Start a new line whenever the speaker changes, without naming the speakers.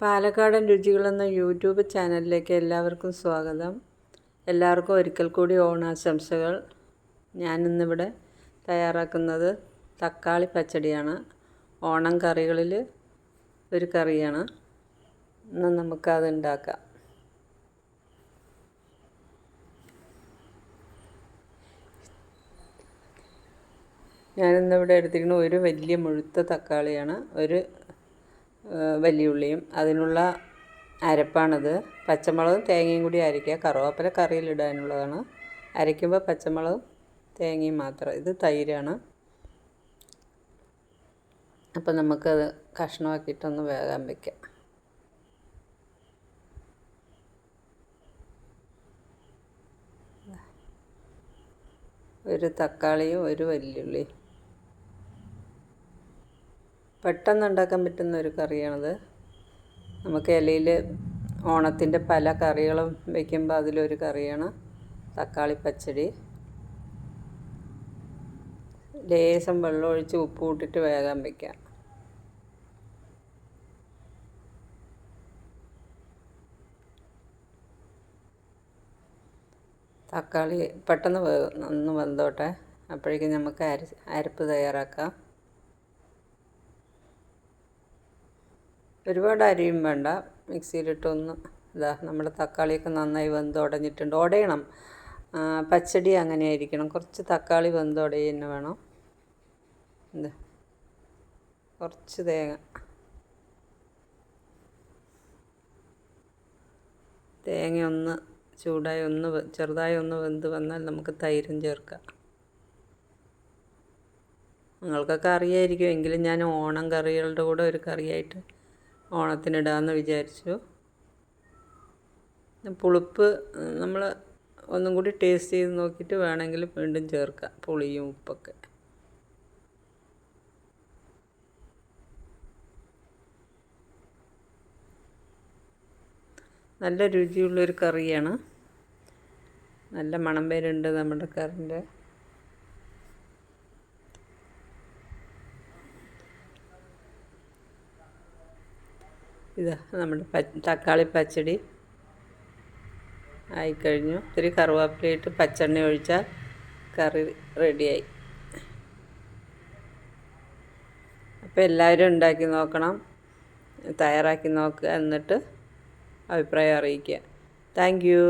പാലക്കാടൻ രുചികൾ എന്ന യൂട്യൂബ് ചാനലിലേക്ക് എല്ലാവർക്കും സ്വാഗതം. എല്ലാവർക്കും ഒരിക്കൽ കൂടി ഓണാശംസകൾ. ഞാനിന്നിവിടെ തയ്യാറാക്കുന്നത് തക്കാളി പച്ചടിയാണ്. ഓണം കറികളിൽ ഒരു കറിയാണ്. ഇന്ന് നമുക്കത് ഉണ്ടാക്കാം. ഞാനിന്നിവിടെ എടുത്തിരിക്കുന്നത് ഒരു വലിയ മുഴുത്ത തക്കാളിയാണ്, ഒരു വലിയ ഉള്ളിയും. അതിനുള്ള അരപ്പാണിത്. പച്ചമുളകും തേങ്ങയും കൂടി അരയ്ക്കുക. കറുവേപ്പില കറിയിലിടാനുള്ളതാണ്. അരയ്ക്കുമ്പോൾ പച്ചമുളകും തേങ്ങയും മാത്രം. ഇത് തൈരാണ്. അപ്പോൾ നമുക്കത് കഷ്ണമാക്കിയിട്ടൊന്ന് വേകാൻ വയ്ക്കാം. ഒരു തക്കാളിയും ഒരു വലിയുള്ളിയും. പെട്ടെന്ന് ഉണ്ടാക്കാൻ പറ്റുന്ന ഒരു കറിയാണിത്. നമുക്ക് ഇലയിൽ ഓണത്തിൻ്റെ പല കറികളും വയ്ക്കുമ്പോൾ അതിലൊരു കറിയാണ് തക്കാളി പച്ചടി. ലേശം വെള്ളം ഒഴിച്ച് ഉപ്പ് ഇട്ടിട്ട് വേകാൻ വയ്ക്കാം. തക്കാളി പെട്ടെന്ന് ഒന്ന് വെന്തോട്ടെ. അപ്പോഴേക്കും നമുക്ക് അരപ്പ് തയ്യാറാക്കാം. ഒരുപാട് അരിയും വേണ്ട. മിക്സിയിലിട്ടൊന്ന് നമ്മുടെ തക്കാളിയൊക്കെ നന്നായി വെന്തുടഞ്ഞിട്ടുണ്ട്. ഉടയണം. പച്ചടി അങ്ങനെ ആയിരിക്കണം. കുറച്ച് തക്കാളി വെന്തുടയുക തന്നെ വേണം. കുറച്ച് തേങ്ങ ഒന്ന് ചൂടായി ചെറുതായി ഒന്ന് വെന്ത് വന്നാൽ നമുക്ക് തൈരും ചേർക്കാം. നിങ്ങൾക്കൊക്കെ അറിയായിരിക്കും, എങ്കിലും ഞാൻ ഓണം കറികളുടെ കൂടെ ഒരു കറിയായിട്ട് ഓണത്തിനിടാമെന്ന് വിചാരിച്ചു. പുളിപ്പ് നമ്മൾ ഒന്നും കൂടി ടേസ്റ്റ് ചെയ്ത് നോക്കിയിട്ട് വേണമെങ്കിൽ വീണ്ടും ചേർക്കാം, പുളിയും ഉപ്പൊക്കെ. നല്ല രുചിയുള്ളൊരു കറിയാണ്. നല്ല മണം വരുന്നുണ്ട് നമ്മുടെ കറിൻ്റെ. ഇതാ നമ്മുടെ തക്കാളി പച്ചടി ആയിക്കഴിഞ്ഞു. ഇത്തിരി കറുവേപ്പിലയിട്ട് പച്ചെണ്ണ ഒഴിച്ചാൽ കറി റെഡിയായി. അപ്പോൾ എല്ലാവരും ഉണ്ടാക്കി നോക്കണം, തയ്യാറാക്കി നോക്കുക, എന്നിട്ട് അഭിപ്രായം അറിയിക്കുക. Thank you.